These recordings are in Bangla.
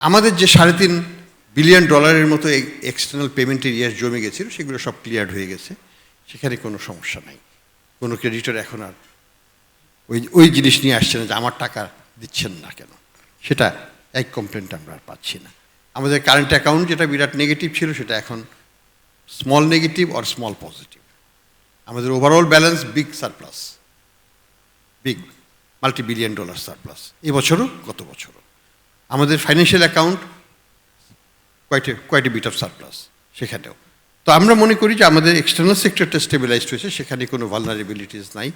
আমাদের যে $3.5 বিলিয়ন মতো এক্সটার্নাল পেমেন্টের ইয়ার জমে গেছিল সেগুলো সব ক্লিয়ার হয়ে গেছে, সেখানে কোনো সমস্যা নাই। কোনো ক্রেডিটর এখন আর ওই জিনিস নিয়ে আসছে না যে আমার টাকা দিচ্ছেন না কেন, সেটা এক কমপ্লেন্ট আমরা আর পাচ্ছি না। আমাদের কারেন্ট অ্যাকাউন্ট যেটা বিরাট নেগেটিভ ছিল সেটা এখন small negative or small positive. আমাদের overall balance big surplus, big $multi-billion surplus এবছরও গত বছরও। আমাদের financial account quite a bit of surplus সেখানেও। তো আমরা মনে করি যে আমাদের এক্সটার্নাল সেক্টরটা স্টেবিলাইজড হয়েছে, সেখানে কোনো ভালনারেবিলিটিস নাই।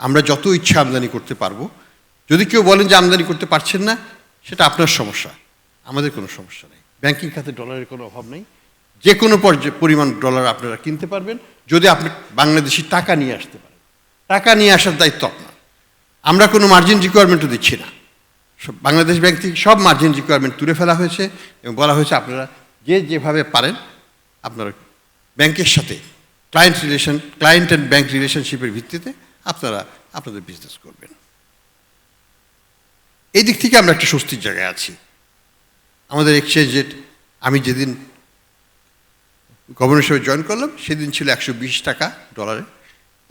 আমরা যত ইচ্ছা আমদানি করতে পারবো। যদি কেউ বলেন যে আমদানি করতে পারছেন না, সেটা আপনার সমস্যা, আমাদের কোনো সমস্যা নেই। ব্যাংকিং খাতে ডলারের কোনো অভাব নেই, যে কোনো পরিমাণ ডলার আপনারা কিনতে পারবেন যদি আপনি বাংলাদেশি টাকা নিয়ে আসতে পারেন। টাকা নিয়ে আসার দায়িত্ব আপনার। আমরা কোনো মার্জিন রিকোয়ারমেন্টও দিচ্ছি না। বাংলাদেশ ব্যাংক থেকে সব মার্জিন রিকোয়ারমেন্ট তুলে ফেলা হয়েছে এবং বলা হয়েছে আপনারা যেভাবে পারেন আপনারা ব্যাংকের সাথে ক্লায়েন্ট অ্যান্ড ব্যাংক রিলেশনশিপের ভিত্তিতে আপনারা আপনাদের বিজনেস করবেন। এই দিক থেকে আমরা একটা স্বস্তির জায়গায় আছি। আমাদের এক্সচেঞ্জ রেট আমি যেদিন গভর্নর হিসেবে জয়েন করলাম সেদিন ছিল 120 টাকা ডলারে,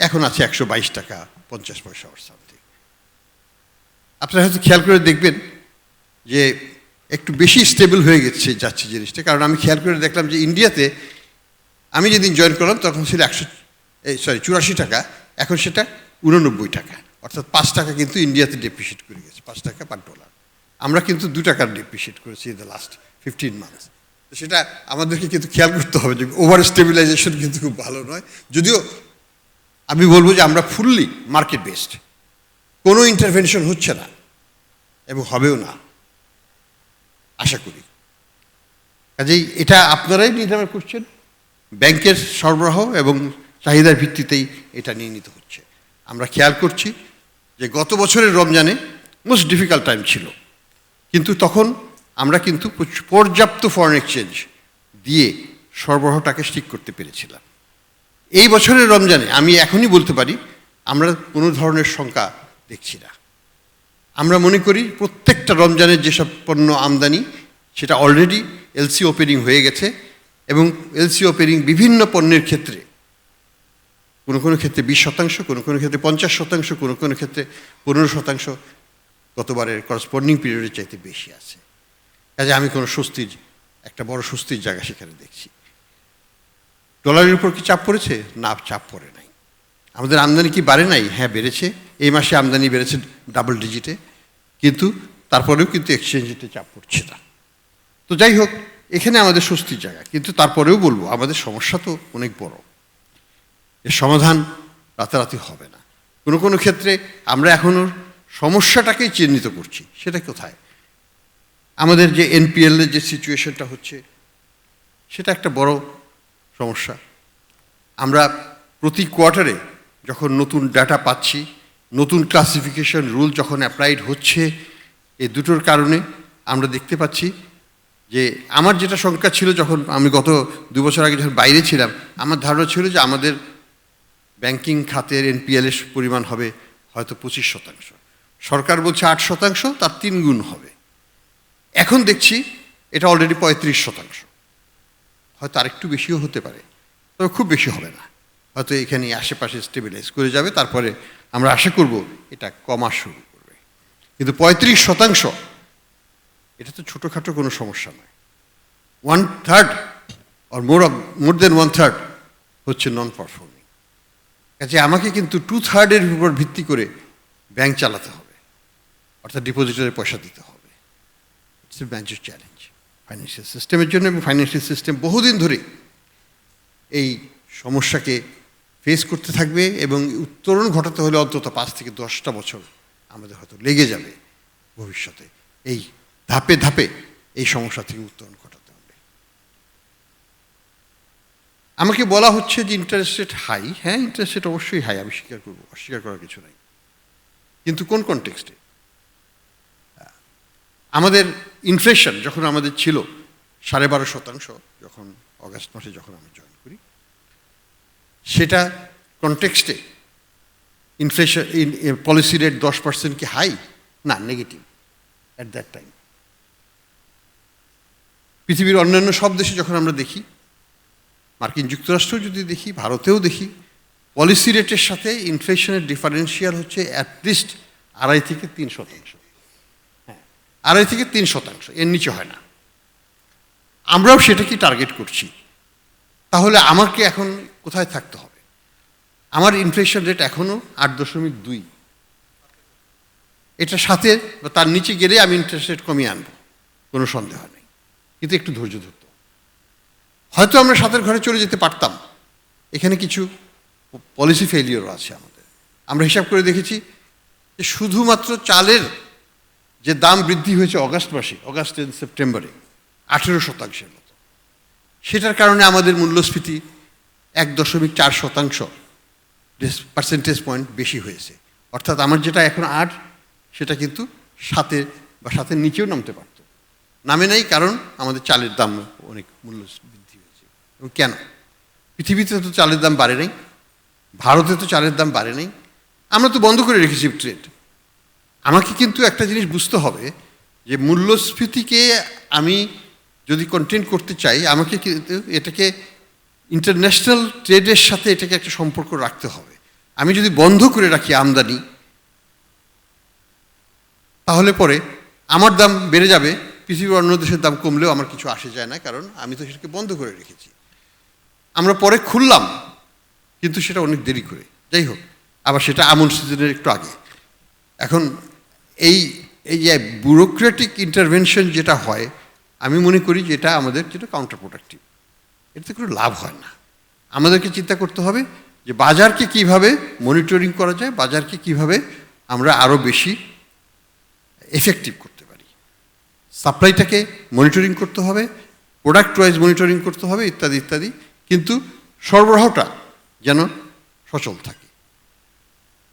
এখন আছে 122 টাকা 50 পয়সা অর সামথিং। আপনারা হয়তো খেয়াল করে দেখবেন যে একটু বেশি স্টেবল হয়ে যাচ্ছে জিনিসটা, কারণ আমি খেয়াল করে দেখলাম যে ইন্ডিয়াতে আমি যেদিন জয়েন করলাম তখন ছিল 84 টাকা, এখন সেটা 89 টাকা, অর্থাৎ 5 টাকা কিন্তু ইন্ডিয়াতে ডেপ্রিশিয়েট করে গেছে, 5 টাকা পার ডলার। আমরা কিন্তু 2 টাকার ডেপ্রিশিয়েট করেছি ইন দ্য লাস্ট 15 মান্থস। তো সেটা আমাদেরকে কিন্তু খেয়াল করতে হবে যে ওভার স্টেবিলাইজেশন কিন্তু খুব ভালো নয়। যদিও আমি বলবো যে আমরা ফুললি মার্কেট বেসড, কোনো ইন্টারভেনশন হচ্ছে না এবং হবেও না আশা করি। কাজেই এটা আপনারাই নির্ধারণ করছেন, ব্যাংকের সরবরাহ এবং চাহিদার ভিত্তিতেই এটা নির্ণীত হচ্ছে। আমরা খেয়াল করছি যে গত বছরের রমজানে মোস্ট ডিফিকাল্ট টাইম ছিল, কিন্তু তখন আমরা কিন্তু পর্যাপ্ত ফরেন এক্সচেঞ্জ দিয়ে সরবরাহটাকে ঠিক করতে পেরেছিলাম। এই বছরের রমজানে আমি এখনই বলতে পারি আমরা কোনো ধরনের শঙ্কা দেখছি না। আমরা মনে করি প্রত্যেকটা রমজানের যেসব পণ্য আমদানি সেটা অলরেডি এলসি ওপেনিং হয়ে গেছে এবং এলসি ওপেনিং বিভিন্ন পণ্যের ক্ষেত্রে কোনো কোনো ক্ষেত্রে 20%, কোনো কোনো ক্ষেত্রে 50%, কোনো কোনো ক্ষেত্রে 15% গতবারের করসপন্ডিং পিরিয়ডের চাইতে বেশি আছে। কাজে আমি কোনো একটা বড় স্বস্তির জায়গা সেখানে দেখছি। ডলারের উপর কি চাপ পড়েছে? না, চাপ পড়ে নাই। আমাদের আমদানি কি বাড়ে নাই? হ্যাঁ, বেড়েছে। এই মাসে আমদানি বেড়েছে ডাবল ডিজিটে, কিন্তু তারপরেও কিন্তু এক্সচেঞ্জ রেটে চাপ পড়ছে না। তো যাই হোক, এখানে আমাদের স্বস্তির জায়গা, কিন্তু তারপরেও বলবো আমাদের সমস্যা তো অনেক বড়, এর সমাধান রাতারাতি হবে না। কোনো কোনো ক্ষেত্রে আমরা এখনও সমস্যাটাকেই চিহ্নিত করছি। সেটা কোথায়? আমাদের যে এনপিএলের যে সিচুয়েশনটা হচ্ছে সেটা একটা বড় সমস্যা। আমরা প্রতি কোয়ার্টারে যখন নতুন ডাটা পাচ্ছি, নতুন ক্লাসিফিকেশন রুল যখন অ্যাপ্লাইড হচ্ছে, এই দুটোর কারণে আমরা দেখতে পাচ্ছি যে আমার যেটা শঙ্কা ছিল যখন আমি গত 2 বছর আগে যখন বাইরে ছিলাম, আমার ধারণা ছিল যে আমাদের ব্যাংকিং খাতের এনপিএলের পরিমাণ হবে হয়তো 25%। সরকার বলছে 8%, তার 3 গুণ হবে। এখন দেখছি এটা অলরেডি 35%, হয়তো আরেকটু বেশিও হতে পারে, তবে খুব বেশি হবে না, হয়তো এখানে আশেপাশে স্টেবিলাইজ করে যাবে। তারপরে আমরা আশা করব এটা কমা শুরু করবে। কিন্তু 35% এটা তো ছোটোখাটো কোনো সমস্যা নয়। 1/3 or মোর দেন 1/3 হচ্ছে নন পারফর্মিং। কাজে আমাকে কিন্তু 2/3 উপর ভিত্তি করে ব্যাংক চালাতে হবে, অর্থাৎ ডিপোজিটরে পয়সা দিতে হবে। ইটস এ ম্যাজর চ্যালেঞ্জ ফাইন্যান্সিয়াল সিস্টেমের জন্য, এবং ফাইন্যান্সিয়াল সিস্টেম বহুদিন ধরে এই সমস্যাকে ফেস করতে থাকবে এবং উত্তরণ ঘটাতে হলে অন্তত 5 থেকে 10টা বছর আমাদের হয়তো লেগে যাবে ভবিষ্যতে এই ধাপে ধাপে এই সমস্যা থেকে উত্তরণ ঘটাতে হবে। আমাকে বলা হচ্ছে যে ইন্টারেস্ট রেট হাই। হ্যাঁ, ইন্টারেস্ট রেট অবশ্যই হাই, আমি স্বীকার করবো, অস্বীকার করার কিছু নাই। কিন্তু কোন কনটেক্সটে? আমাদের ইনফ্লেশন যখন আমাদের ছিল 12.5%, যখন অগাস্ট মাসে যখন আমি জয়েন করি, সেটা কনটেক্সটে ইনফ্লেশন পলিসি রেট 10% কি হাই? না, নেগেটিভ অ্যাট দ্যাট টাইম। পৃথিবীর অন্যান্য সব দেশে যখন আমরা দেখি, মার্কিন যুক্তরাষ্ট্রেও যদি দেখি, ভারতেও দেখি, পলিসি রেটের সাথে ইনফ্লেশনের ডিফারেন্সিয়াল হচ্ছে অ্যাটলিস্ট 2.5 থেকে 3%। হ্যাঁ, 2.5 থেকে 3%, এর নিচে হয় না। আমরাও সেটাকে টার্গেট করছি। তাহলে আমাকে এখন কোথায় থাকতে হবে? আমার ইনফ্লেশন রেট এখনও 8.2। এটা সাথে বা তার নিচে গেলে আমি ইন্টারেস্ট রেট কমিয়ে আনবো, কোনো সন্দেহ নেই, কিন্তু একটু ধৈর্য ধরতে হবে। হয়তো আমরা 7-এর ঘরে চলে যেতে পারতাম। এখানে কিছু পলিসি ফেলিওরও আছে আমাদের। আমরা হিসাব করে দেখেছি যে শুধুমাত্র চালের যে দাম বৃদ্ধি হয়েছে অগাস্ট মাসে, অগাস্ট এন্ড সেপ্টেম্বরে 18% মতো, সেটার কারণে আমাদের মূল্যস্ফীতি 1.4% পার্সেন্টেজ পয়েন্ট বেশি হয়েছে। অর্থাৎ আমার যেটা এখন 8, সেটা কিন্তু 7-এর বা 7-এর নিচেও নামতে পারত, নামে নাই, কারণ আমাদের চালের দাম অনেক মূল্য বৃদ্ধি হয়েছে। এবং কেন? পৃথিবীতে তো চালের দাম বাড়ে নাই, ভারতে তো চালের দাম বাড়ে নাই, আমরা তো বন্ধ করে রেখেছি ট্রেড। আমাকে কিন্তু একটা জিনিস বুঝতে হবে যে মূল্যস্ফীতিকে আমি যদি কন্টেন করতে চাই, আমাকে কিন্তু এটাকে ইন্টারন্যাশনাল ট্রেডের সাথে এটাকে একটা সম্পর্ক রাখতে হবে। আমি যদি বন্ধ করে রাখি আমদানি, তাহলে পরে আমার দাম বেড়ে যাবে, পৃথিবীর অন্য দেশের দাম কমলেও আমার কিছু আসে যায় না, কারণ আমি তো সেটাকে বন্ধ করে রেখেছি। আমরা পরে খুললাম, কিন্তু সেটা অনেক দেরি করে। যাই হোক, আবার সেটা আমন সিজনের একটু আগে। এখন এই যে ব্যুরোক্রেটিক ইন্টারভেনশন যেটা হয়, আমি মনে করি যে এটা আমাদের যেটা কাউন্টার প্রোডাক্টিভ, এটাতে কোনো লাভ হয় না। আমাদেরকে চিন্তা করতে হবে যে বাজারকে কিভাবে মনিটরিং করা যায়, বাজারকে কিভাবে আমরা আরও বেশি এফেক্টিভ করতে পারি, সাপ্লাইটাকে মনিটরিং করতে হবে, প্রোডাক্ট ওয়াইজ মনিটরিং করতে হবে, ইত্যাদি ইত্যাদি। কিন্তু সরবরাহটা যেন সচল থাকে।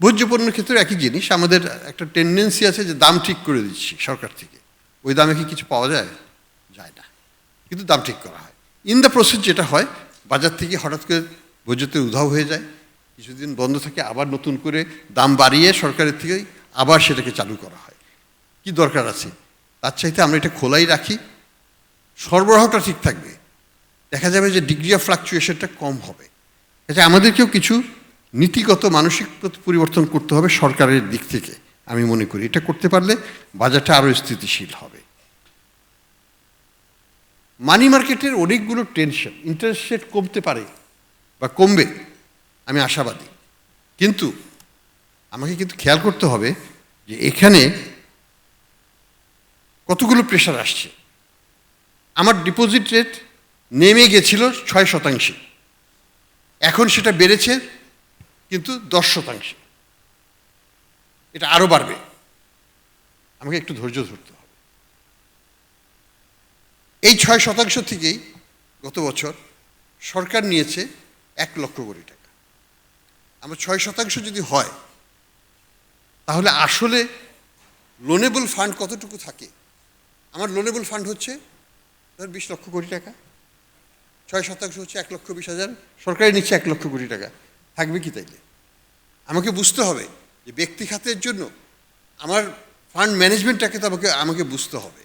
ভোজ্য পণ্যের ক্ষেত্রে একই জিনিস। আমাদের একটা টেন্ডেন্সি আছে যে দাম ঠিক করে দিচ্ছি সরকার থেকে, ওই দামে কি কিছু পাওয়া যায়? যায় না, কিন্তু দাম ঠিক করা হয়। ইন দ্য প্রসেস যেটা হয়, বাজার থেকে হঠাৎ করে ভোজ্যতে উধাও হয়ে যায়, কিছুদিন বন্ধ থাকে, আবার নতুন করে দাম বাড়িয়ে সরকারের থেকেই আবার সেটাকে চালু করা হয়। কি দরকার আছে? তার চাইতে আমরা এটা খোলাই রাখি, সরবরাহটা ঠিক থাকবে, দেখা যাবে যে ডিগ্রি অফ ফ্লাকচুয়েশনটা কম হবে। আচ্ছা, আমাদেরকেও কিছু নীতিগত মানসিক পরিবর্তন করতে হবে সরকারের দিক থেকে, আমি মনে করি। এটা করতে পারলে বাজারটা আরও স্থিতিশীল হবে। মানি মার্কেটের অনেকগুলো টেনশন, ইন্টারেস্ট রেট কমতে পারে বা কমবে, আমি আশাবাদী। কিন্তু আমাকে কিন্তু খেয়াল করতে হবে যে এখানে কতগুলো প্রেশার আসছে। আমার ডিপোজিট রেট নেমে গেছিল 6%, এখন সেটা বেড়েছে কিন্তু 10%। এটা আরও বাড়বে, আমাকে একটু ধৈর্য ধরতে হবে। এই 6% থেকেই গত বছর সরকার নিয়েছে 1 লক্ষ কোটি টাকা। আমার 6% যদি হয়, তাহলে আসলে লোনেবল ফান্ড কতটুকু থাকে? আমার লোনেবল ফান্ড হচ্ছে ধর 20 লক্ষ কোটি টাকা, 6% হচ্ছে 1,20,000, সরকারি নিচ্ছে 1 লক্ষ কোটি টাকা, থাকবে কি তাইলে? আমাকে বুঝতে হবে যে ব্যক্তি খাতের জন্য আমার ফান্ড ম্যানেজমেন্টটাকে তো আমাকে বুঝতে হবে,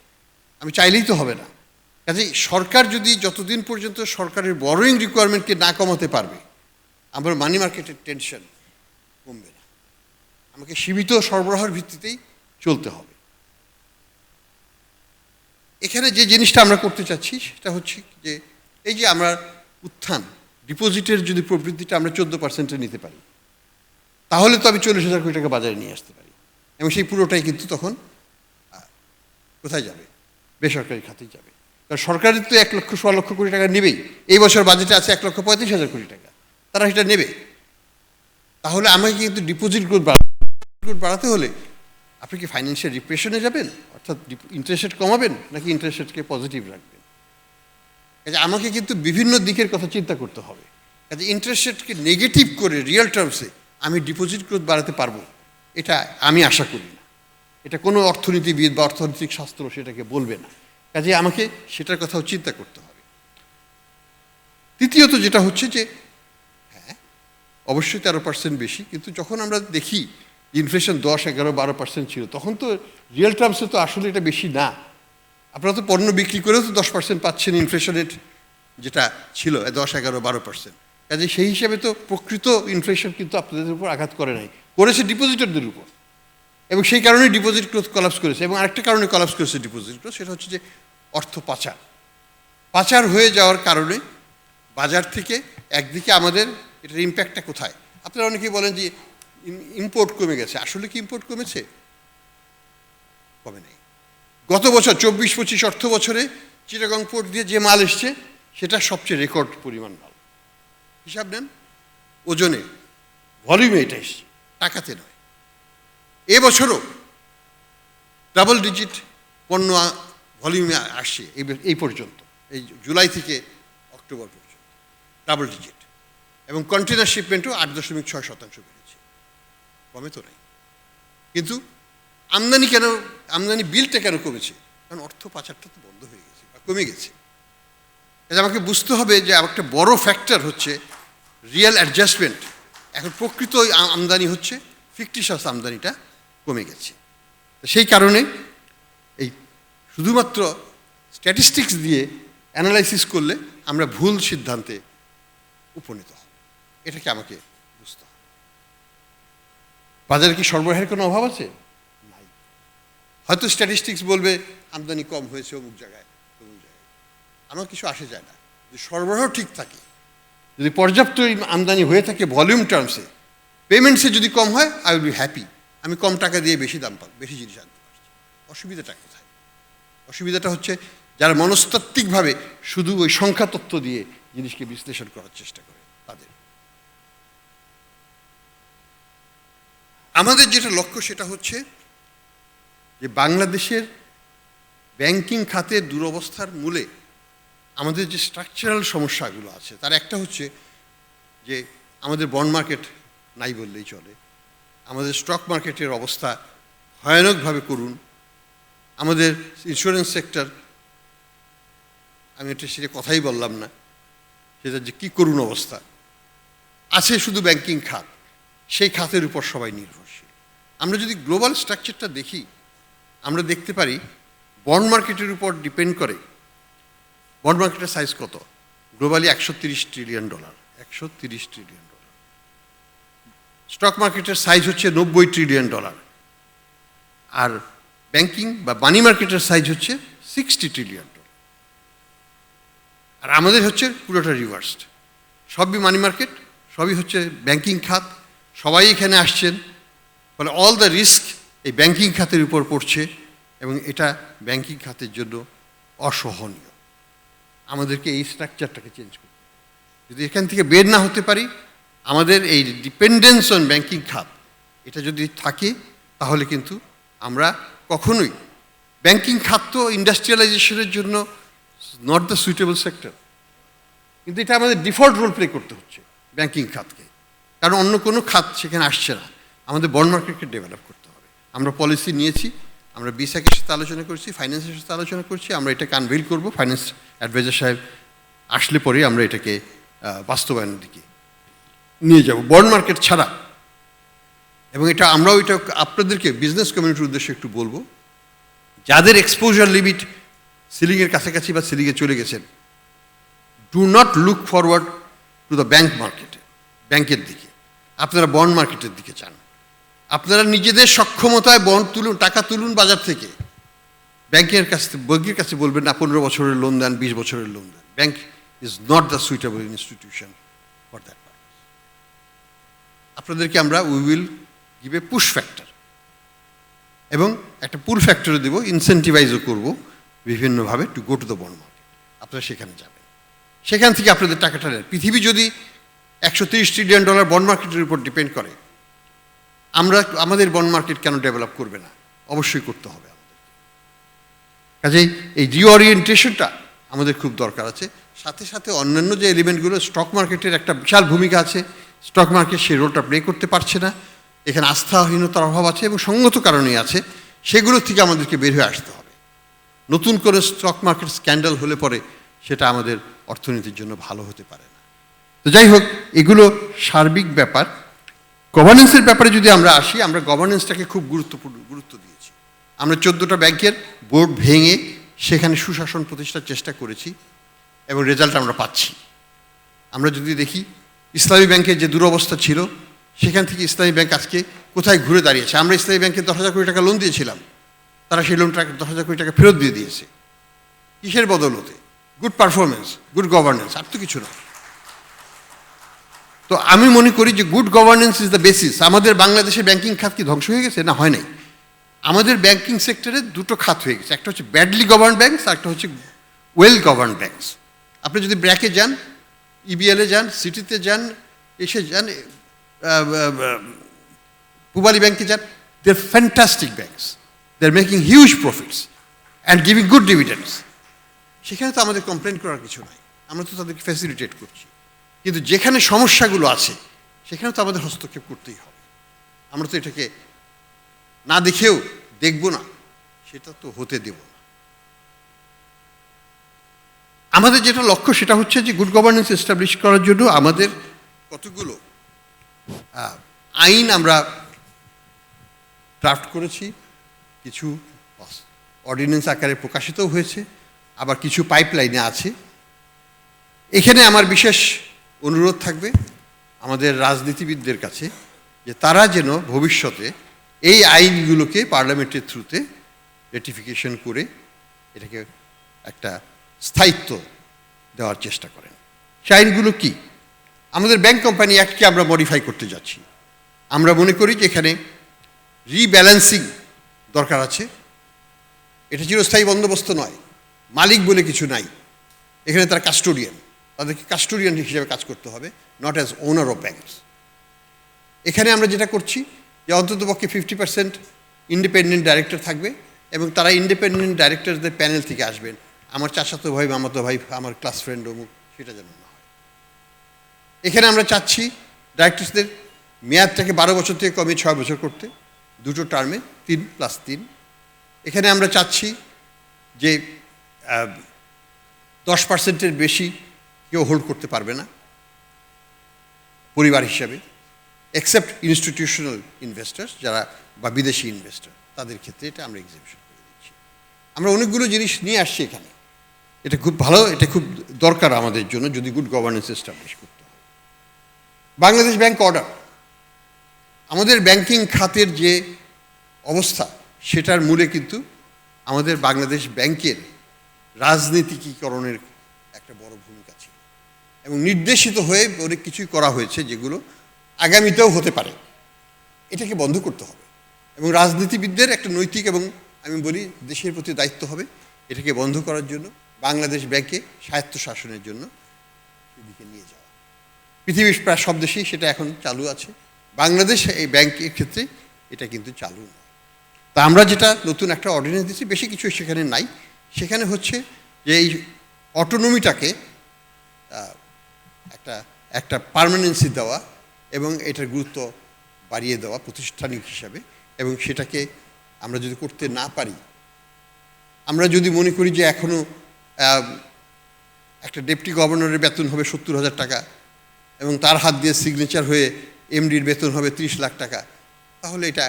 আমি চাইলেই তো হবে না। কাজেই সরকার যদি যতদিন পর্যন্ত সরকারের বরোয়িং রিকোয়ারমেন্টকে না কমাতে পারবে, আমার মানি মার্কেটের টেনশন কমবে না। আমাকে সীমিত সরবরাহের ভিত্তিতেই চলতে হবে। এখানে যে জিনিসটা আমরা করতে চাচ্ছি সেটা হচ্ছে যে এই যে আমরা উত্থান ডিপোজিটের যদি প্রবৃদ্ধিটা আমরা 14% নিতে পারি, তাহলে তো আমি 40,000 কোটি টাকা বাজারে নিয়ে আসতে পারি, এবং সেই পুরোটাই কিন্তু তখন কোথায় যাবে? বেসরকারি খাতেই যাবে। কারণ সরকারের তো 1,16 লক্ষ কোটি টাকা নেবেই। এই বছর বাজেটে আছে 1,35,000 কোটি টাকা, তারা সেটা নেবে। তাহলে আমাকে কিন্তু ডিপোজিট গ্রোথ বাড়াতে হলে আপনি কি ফাইন্যান্সিয়াল রিপ্রেশনে যাবেন, অর্থাৎ ইন্টারেস্ট রেট কমাবেন, নাকি ইন্টারেস্ট রেটকে পজিটিভ রাখবেন? কাজে আমাকে কিন্তু বিভিন্ন দিকের কথা চিন্তা করতে হবে। কাজে ইন্টারেস্ট রেটকে নেগেটিভ করে রিয়েল টার্মসে আমি ডিপোজিট গ্রোথ বাড়াতে পারবো, এটা আমি আশা করি না। এটা কোনো অর্থনীতিবিদ বা অর্থনৈতিক শাস্ত্র সেটাকে বলবে না। কাজে আমাকে সেটার কথাও চিন্তা করতে হবে। তৃতীয়ত যেটা হচ্ছে যে হ্যাঁ, অবশ্যই 13% বেশি, কিন্তু যখন আমরা দেখি ইনফ্লেশন 10, 11, 12% ছিল, তখন তো রিয়েল টার্মসে তো আসলে এটা বেশি না। আপনারা তো পণ্য বিক্রি করেও তো 10% পাচ্ছেন ইনফ্লেশনের যেটা ছিল 10, 11, 12%। কাজে সেই হিসাবে তো প্রকৃত ইনফ্লেশন কিন্তু আপনাদের উপর আঘাত করে নাই, করেছে ডিপোজিটারদের উপর। এবং সেই কারণে ডিপোজিট গ্রোথ কলাপস করেছে। এবং আরেকটা কারণে কলাপস করেছে ডিপোজিট গ্রোথ, সেটা হচ্ছে যে অর্থ পাচার হয়ে যাওয়ার কারণে বাজার থেকে একদিকে আমাদের এটার ইম্প্যাক্টটা কোথায়? আপনারা অনেকেই বলেন যে ইম্পোর্ট কমে গেছে। আসলে কি ইম্পোর্ট কমেছে? কমে নেই। গত বছর 24-25 অর্থ বছরে চিটাগং পোর্ট দিয়ে যে মাল এসছে সেটা সবচেয়ে রেকর্ড পরিমাণ মাল। হিসাব নেন, ওজনে, ভলিউমে এটা এসছে, টাকাতে নয়। এবছরও ডাবল ডিজিট পণ্য ভলিউমে আসছে এই পর্যন্ত, এই জুলাই থেকে অক্টোবর পর্যন্ত ডাবল ডিজিট। এবং কন্টেনার শিপমেন্টও 8.6% বেড়েছে, কমে তো নাই। কিন্তু আমদানি বিলটা কেন কমেছে? কারণ অর্থ পাচারটা তো বন্ধ হয়ে গেছে বা কমে গেছে। আমাকে বুঝতে হবে যে একটা বড় ফ্যাক্টর হচ্ছে রিয়েল অ্যাডজাস্টমেন্ট। এখন প্রকৃত আমদানি হচ্ছে, ফিকটিশাস আমদানিটা কমে গেছে। সেই কারণে এই শুধুমাত্র স্ট্যাটিস্টিক্স দিয়ে অ্যানালাইসিস করলে আমরা ভুল সিদ্ধান্তে উপনীত হব, এটাকে আমাকে বুঝতে হবে। বাজারে কি সরবরাহের কোনো অভাব আছে? নাই। হয়তো স্ট্যাটিস্টিক্স বলবে আমদানি কম হয়েছে অমুক জায়গায় অমুক জায়গায়, আমার কিছু আসে যায় না। যদি সরবরাহ ঠিক থাকে, যদি পর্যাপ্ত আমদানি হয়ে থাকে ভলিউম টার্মসে, পেমেন্টসে যদি কম হয়, আই উইল বি হ্যাপি। আমি কম টাকা দিয়ে বেশি দাম পাবো, বেশি জিনিস আনতে পারছি। অসুবিধাটা কোথায়? অসুবিধাটা হচ্ছে যারা মনস্তাত্ত্বিকভাবে শুধু ওই সংখ্যা তত্ত্ব দিয়ে জিনিসকে বিশ্লেষণ করার চেষ্টা করে তাদের। আমাদের যেটা লক্ষ্য সেটা হচ্ছে যে বাংলাদেশের ব্যাংকিং খাতের দুরবস্থার মূলে আমাদের যে স্ট্রাকচারাল সমস্যাগুলো আছে তার একটা হচ্ছে যে আমাদের বন্ড মার্কেট নাই বললেই চলে, আমাদের স্টক মার্কেটের অবস্থা ভয়ানকভাবে করুন, আমাদের ইন্স্যুরেন্স সেক্টর, আমি এটা সেটা কথাই বললাম না, সেটা যে কী করুন অবস্থা আছে। শুধু ব্যাংকিং খাত, সেই খাতের উপর সবাই নির্ভরশীল। আমরা যদি গ্লোবাল স্ট্রাকচারটা দেখি, আমরা দেখতে পারি বন্ড মার্কেটের উপর ডিপেন্ড করে। বন্ড মার্কেটের সাইজ কত? Globally $130 trillion, $130 trillion. স্টক মার্কেটের সাইজ হচ্ছে $90 ট্রিলিয়ন। আর ব্যাংকিং বা মানি মার্কেটের সাইজ হচ্ছে $60 ট্রিলিয়ন। আর আমাদের হচ্ছে পুরোটা রিভার্সড। সবই মানি মার্কেট, সবই হচ্ছে ব্যাংকিং খাত, সবাই এখানে আসছেন, ফলে অল দ্য রিস্ক এই ব্যাংকিং খাতের উপর পড়ছে এবং এটা ব্যাংকিং খাতের জন্য অসহনীয়। আমাদেরকে এই স্ট্রাকচারটাকে চেঞ্জ করতে হবে। যদি এখান থেকে বের না হতে পারি, আমাদের এই ডিপেন্ডেন্স অন ব্যাংকিং খাত এটা যদি থাকে, তাহলে কিন্তু আমরা কখনোই, ব্যাংকিং খাত তো ইন্ডাস্ট্রিয়ালাইজেশনের জন্য নট দ্য সুইটেবল সেক্টর, কিন্তু এটা আমাদের ডিফল্ট রোল প্লে করতে হচ্ছে ব্যাংকিং খাতকে, কারণ অন্য কোনো খাত সেখানে আসছে না। আমাদের বন্ড মার্কেটকে ডেভেলপ করতে হবে। আমরা পলিসি নিয়েছি, আমরা বিসাকের সাথে আলোচনা করছি, ফাইন্যান্সের সাথে আলোচনা করছি, আমরা এটাকে আনভেইল করবো। ফাইন্যান্স অ্যাডভাইজার সাহেব আসলে পরে আমরা এটাকে বাস্তবায়নের দিকে নিয়ে যাব, বন্ড মার্কেট ছাড়া। এবং এটা আমরাও এটা আপনাদেরকে বিজনেস কমিউনিটির উদ্দেশ্যে একটু বলবো, যাদের এক্সপোজার লিমিট সিলিংয়ের কাছাকাছি বা সিলিংয়ে চলে গেছেন, do not look forward to the bank মার্কেটে, ব্যাংকের দিকে। আপনারা বন্ড মার্কেটের দিকে চান। আপনারা নিজেদের সক্ষমতায় বন্ড তুলুন, টাকা তুলুন বাজার থেকে। ব্যাংকের কাছে বলবেন না 15 বছরের লোন দেন, 20 বছরের লোন দেন। Bank is not the suitable institution for that purpose. আপনাদেরকে আমরা we will give a push factor, এবং একটা পুল ফ্যাক্টরও দেবো, ইনসেন্টিভাইজও করবো বিভিন্নভাবে to go to the bond market. আপনারা সেখানে যাবেন, সেখান থেকে আপনাদের টাকাটা নেন। পৃথিবী যদি $130 ট্রিলিয়ন বন্ড মার্কেটের উপর ডিপেন্ড করে, আমাদের বন্ড মার্কেট কেন ডেভেলপ করবে না? অবশ্যই করতে হবে আমাদের। কাজেই এই রিওরিয়েন্টেশনটা আমাদের খুব দরকার আছে। সাথে সাথে অন্যান্য যে এলিমেন্টগুলো, স্টক মার্কেটের একটা বিশাল ভূমিকা আছে, স্টক মার্কেট সেই রোলটা প্লে করতে পারছে না, এখানে আস্থাহীনতার অভাব আছে এবং সঙ্গত কারণেই আছে। সেগুলো থেকে আমাদেরকে বের হয়ে আসতে হবে। নতুন করে স্টক মার্কেট স্ক্যান্ডাল হলে পরে সেটা আমাদের অর্থনীতির জন্য ভালো হতে পারে না। তো যাই হোক, এগুলো সার্বিক ব্যাপার। গভর্নেন্সের ব্যাপারে যদি আমরা আসি, আমরা গভর্নেন্সটাকে খুব গুরুত্ব দিয়েছি। আমরা 14টা ব্যাংকের বোর্ড ভেঙে সেখানে সুশাসন প্রতিষ্ঠার চেষ্টা করেছি এবং রেজাল্ট আমরা পাচ্ছি। আমরা যদি দেখি ইসলামী ব্যাংকের যে দুরবস্থা ছিল, সেখান থেকে ইসলামী ব্যাংক আজকে কোথায় ঘুরে দাঁড়িয়েছে। আমরা ইসলামী ব্যাংকে 10,000 কোটি টাকা লোন দিয়েছিলাম, তারা সেই লোনটা 10,000 কোটি টাকা ফেরত দিয়ে দিয়েছে। কিসের বদৌলতে? গুড পারফরমেন্স, গুড গভর্নেন্স, আর তো কিছু না। তো আমি মনে করি যে good governance is the basis. আমাদের বাংলাদেশের ব্যাংকিং খাত কি ধ্বংস হয়ে গেছে? না, হয় নাই। আমাদের ব্যাংকিং সেক্টরে দুটো খাত হয়ে গেছে, একটা হচ্ছে ব্যাডলি গভর্ন ব্যাংকস, আর একটা হচ্ছে ওয়েল গভর্ন ব্যাংকস। আপনি যদি ব্র্যাকে যান, ইবিএলে যান, সিটিতে যান, এসে যান, পূবালী ব্যাংকে যান, they are fantastic banks, they are making huge profits and giving good dividends. সেখানে তো আমাদের কমপ্লেন করার কিছু নাই, আমরা তো তাদেরকে ফ্যাসিলিটেট করছি। কিন্তু যেখানে সমস্যাগুলো আছে সেখানে তো আমাদের হস্তক্ষেপ করতেই হবে। আমরা তো এটাকে না দেখেও দেখব না, সেটা তো হতে দেব না। আমাদের যেটা লক্ষ্য সেটা হচ্ছে যে গুড গভর্নেন্স এস্টাবলিশ করার জন্য আমাদের কতগুলো আইন আমরা ড্রাফট করেছি, কিছু অর্ডিন্যান্স আকারে প্রকাশিত হয়েছে, আবার কিছু পাইপলাইনে আছে। এখানে আমার বিশেষ অনুরোধ থাকবে আমাদের রাজনীতিবিদদের কাছে যে তারা যেন ভবিষ্যতে এই আইনগুলোকে পার্লামেন্টের থ্রুতে রেটিফিকেশন করে এটাকে একটা স্থায়িত্ব দেওয়ার চেষ্টা করেন। সেই আইনগুলো কি? আমাদের ব্যাংক কোম্পানি অ্যাক্টকে আমরা মডিফাই করতে যাচ্ছি। আমরা মনে করি যে এখানে রিব্যালেন্সিং দরকার আছে। এটা চিরস্থায়ী বন্দোবস্ত নয়, মালিক বলে কিছু নাই এখানে, তারা কাস্টোডিয়ান, তাদেরকে কাস্টোডিয়ান হিসেবে কাজ করতে হবে, not as owner of banks. এখানে আমরা যেটা করছি যে অন্ততপক্ষে 50% ইন্ডিপেন্ডেন্ট ডাইরেক্টর থাকবে এবং তারা ইন্ডিপেন্ডেন্ট ডাইরেক্টরদের প্যানেল থেকে আসবেন। আমার চাচাতো ভাই, মামাতো ভাই, আমার ক্লাস ফ্রেন্ড অমুক, সেটা যেন না হয়। এখানে আমরা চাচ্ছি ডাইরেক্টরসদের মেয়াদটাকে 12 বছর থেকে কমিয়ে 6 বছর করতে, দুটো টার্মে 3+3। এখানে আমরা চাচ্ছি যে 10%-এর বেশি কেউ হোল্ড করতে পারবে না পরিবার হিসাবে, এক্সেপ্ট ইনস্টিটিউশনাল ইনভেস্টার্স যারা বা বিদেশি ইনভেস্টর, তাদের ক্ষেত্রে এটা আমরা এক্সেপশন করে দিচ্ছি। আমরা অনেকগুলো জিনিস নিয়ে আসছি এখানে, এটা খুব ভালো, এটা খুব দরকার আমাদের জন্য যদি গুড গভর্নেন্স এস্টাবলিশ করতে হয়। বাংলাদেশ ব্যাংক অর্ডার, আমাদের ব্যাংকিং খাতের যে অবস্থা সেটার মূলে কিন্তু আমাদের বাংলাদেশ ব্যাংকের রাজনীতিকীকরণের একটা বড় ভূমিকা ছিল এবং নির্দেশিত হয়ে অনেক কিছুই করা হয়েছে যেগুলো আগামীতেও হতে পারে। এটাকে বন্ধ করতে হবে এবং রাজনীতিবিদদের একটা নৈতিক এবং আমি বলি দেশের প্রতি দায়িত্ব হবে এটাকে বন্ধ করার জন্য, বাংলাদেশ ব্যাংকে স্বায়ত্তশাসনের জন্য সেদিকে নিয়ে যাওয়া। পৃথিবীর প্রায় সব দেশেই সেটা এখন চালু আছে, বাংলাদেশ এই ব্যাংকের ক্ষেত্রে এটা কিন্তু চালু নয়। তা আমরা যেটা নতুন একটা অর্ডিন্যান্স দিচ্ছি, বেশি কিছু সেখানে নাই। সেখানে হচ্ছে যে এই অটোনমিটাকে একটা পার্মানেন্সি দেওয়া এবং এটার গুরুত্ব বাড়িয়ে দেওয়া প্রতিষ্ঠানিক হিসাবে, এবং সেটাকে আমরা যদি করতে না পারি, আমরা যদি মনে করি যে এখনও একটা ডেপুটি গভর্নরের বেতন হবে 70,000 টাকা এবং তার হাত দিয়ে সিগনেচার হয়ে এমডির বেতন হবে 30 লাখ টাকা, তাহলে এটা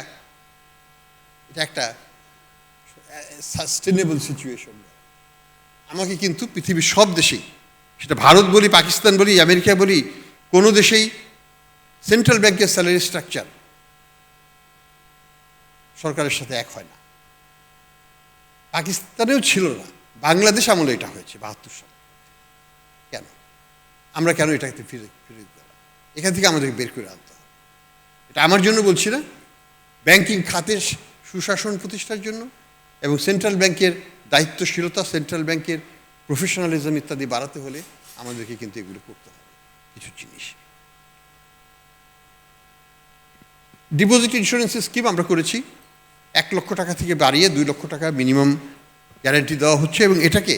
একটা সাস্টেনেবল সিচুয়েশন। আমাকে কিন্তু পৃথিবীর সব দেশেই, সেটা ভারত বলি, পাকিস্তান বলি, আমেরিকা বলি, কোনো দেশেই সেন্ট্রাল ব্যাংকের স্যালারি স্ট্রাকচার সরকারের সাথে এক হয় না। পাকিস্তানেও ছিল না, বাংলাদেশ আমলে এটা হয়েছে 72 সালে। কেন? আমরা কেন এটাকে ফিরে দিতে হবে? এখান থেকে আমাদেরকে বের করে আনতে হবে। এটা আমার জন্য বলছি না, ব্যাংকিং খাতের সুশাসন প্রতিষ্ঠার জন্য এবং সেন্ট্রাল ব্যাংকের দায়িত্বশীলতা, সেন্ট্রাল ব্যাংকের প্রফেশনালিজম ইত্যাদি বাড়াতে হলে আমাদেরকে কিন্তু এগুলো করতে হবে কিছু জিনিস। ডিপোজিট ইন্স্যুরেন্স স্কিম আমরা করেছি, 1 লক্ষ টাকা থেকে বাড়িয়ে 2 লক্ষ টাকা মিনিমাম গ্যারান্টি দেওয়া হচ্ছে এবং এটাকে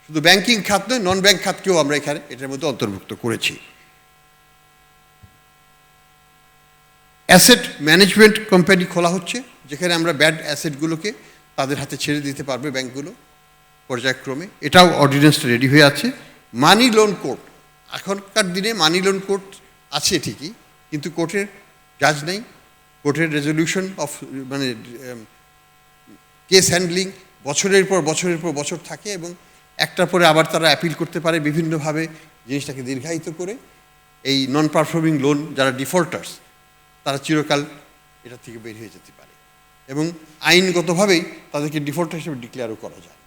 শুধু ব্যাংকিং খাত নয়, নন ব্যাংক খাতকেও আমরা এখানে এটার মধ্যে অন্তর্ভুক্ত করেছি। অ্যাসেট ম্যানেজমেন্ট কোম্পানি খোলা হচ্ছে, যেখানে আমরা ব্যাড অ্যাসেটগুলোকে তাদের হাতে ছেড়ে দিতে পারবে ব্যাংকগুলো পর্যায়ক্রমে। এটাও অর্ডিন্যান্সটা রেডি হয়ে আছে। মানি লোন কোর্ট, এখনকার দিনে মানি লোন কোর্ট আছে ঠিকই, কিন্তু কোর্টের জাজ নেই, কোর্টের রেজলিউশন অফ মানে কেস হ্যান্ডলিং বছরের পর বছর থাকে এবং একটার পরে আবার তারা অ্যাপিল করতে পারে বিভিন্নভাবে জিনিসটাকে দীর্ঘায়িত করে এই নন পারফর্মিং লোন যারা ডিফল্টার্স তারা চিরকাল এটা থেকে বের হয়ে যেতে পারে এবং আইনগতভাবেই তাদেরকে ডিফল্টার হিসেবে ডিক্লেয়ারও করা যায়।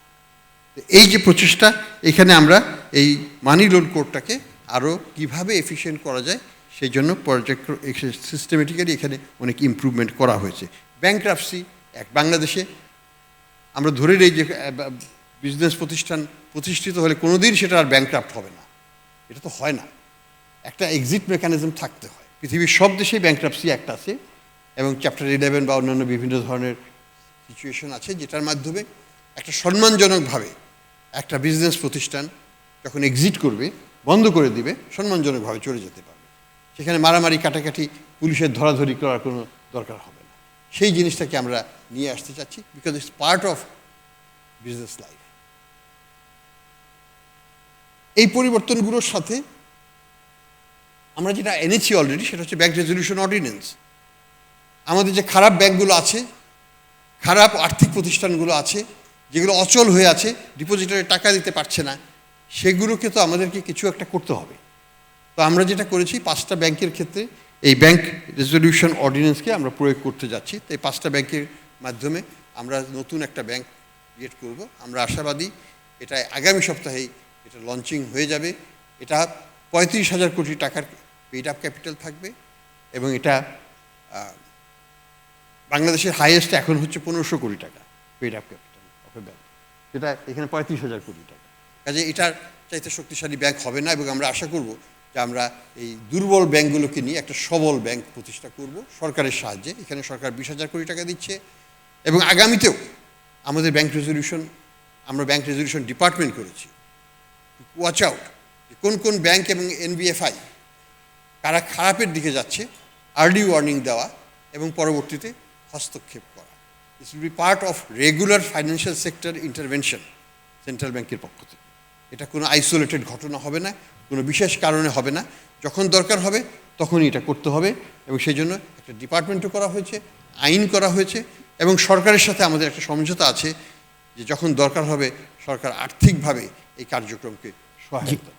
তো এই যে প্রচেষ্টা, এখানে আমরা এই মানি লোন কোডটাকে আরও কীভাবে এফিশিয়েন্ট করা যায় সেই জন্য প্রজেক্ট সিস্টেমেটিক্যালি এখানে অনেক ইমপ্রুভমেন্ট করা হয়েছে। ব্যাংক্রাপসি বাংলাদেশে আমরা ধরে নিই যে বিজনেস প্রতিষ্ঠিত হলে কোনোদিন সেটা আর ব্যাংক্রাপ্ট হবে না, এটা তো হয় না, একটা এক্সিট মেকানিজম থাকতে হয়। পৃথিবীর সব দেশেই ব্যাংক্রাপসি অ্যাক্ট আছে এবং চ্যাপ্টার 11 বা অন্যান্য বিভিন্ন ধরনের সিচুয়েশন আছে যেটার মাধ্যমে একটা সম্মানজনকভাবে একটা বিজনেস প্রতিষ্ঠান যখন এক্সিট করবে, বন্ধ করে দিবে, সম্মানজনকভাবে চলে যেতে পারবে। সেখানে মারামারি কাটাকাটি পুলিশের ধরাধরি করার কোনো দরকার হবে না। সেই জিনিসটাকে আমরা নিয়ে আসতে চাচ্ছি, because it's part of business life. এই পরিবর্তনগুলোর সাথে আমরা যেটা এনেছি অলরেডি সেটা হচ্ছে ব্যাংক রেজলিউশন অর্ডিন্যান্স। আমাদের যে খারাপ ব্যাংকগুলো আছে, খারাপ আর্থিক প্রতিষ্ঠানগুলো আছে, যেগুলো অচল হয়ে আছে, ডিপোজিটারে টাকা দিতে পারছে না, সেগুলোকে তো আমাদেরকে কিছু একটা করতে হবে। তো আমরা যেটা করেছি 5টা ব্যাংকের ক্ষেত্রে এই ব্যাংক রেজলিউশন অর্ডিন্যান্সকে আমরা প্রয়োগ করতে যাচ্ছি। তো এই 5টা ব্যাংকের মাধ্যমে আমরা নতুন একটা ব্যাংক ক্রিয়েট করব। আমরা আশাবাদী এটা আগামী সপ্তাহেই এটা লঞ্চিং হয়ে যাবে। এটা 35,000 কোটি টাকার পেইড আপ ক্যাপিটাল থাকবে এবং এটা বাংলাদেশের হাইয়েস্ট এখন হচ্ছে 1500 কোটি টাকা paid up capital of A bank, যেটা এখানে 35,000 কোটি টাকা। কাজে এটার চাইতে শক্তিশালী ব্যাংক হবে না এবং আমরা আশা করব যে আমরা এই দুর্বল ব্যাংকগুলোকে নিয়ে একটা সবল ব্যাংক প্রতিষ্ঠা করব সরকারের সাহায্যে। এখানে সরকার 20,000 কোটি টাকা দিচ্ছে এবং আগামীতেও আমাদের আমরা ব্যাংক রেজলিউশন ডিপার্টমেন্ট করেছি। ওয়াচ আউট কোন কোন ব্যাংক এবং এনবিএফআই কারা খারাপের দিকে যাচ্ছে, আর্লি ওয়ার্নিং দেওয়া এবং পরবর্তীতে হস্তক্ষেপ করা। This will be part of regular financial sector intervention central ব্যাংকের পক্ষ থেকে। এটা কোনো আইসোলেটেড ঘটনা হবে না, কোনো বিশেষ কারণে হবে না, যখন দরকার হবে তখনই এটা করতে হবে এবং সেই জন্য একটা ডিপার্টমেন্টও করা হয়েছে, আইন করা হয়েছে এবং সরকারের সাথে আমাদের একটা সমঝোতা আছে যে যখন দরকার হবে সরকার আর্থিকভাবে এই কার্যক্রমকে সহায়তা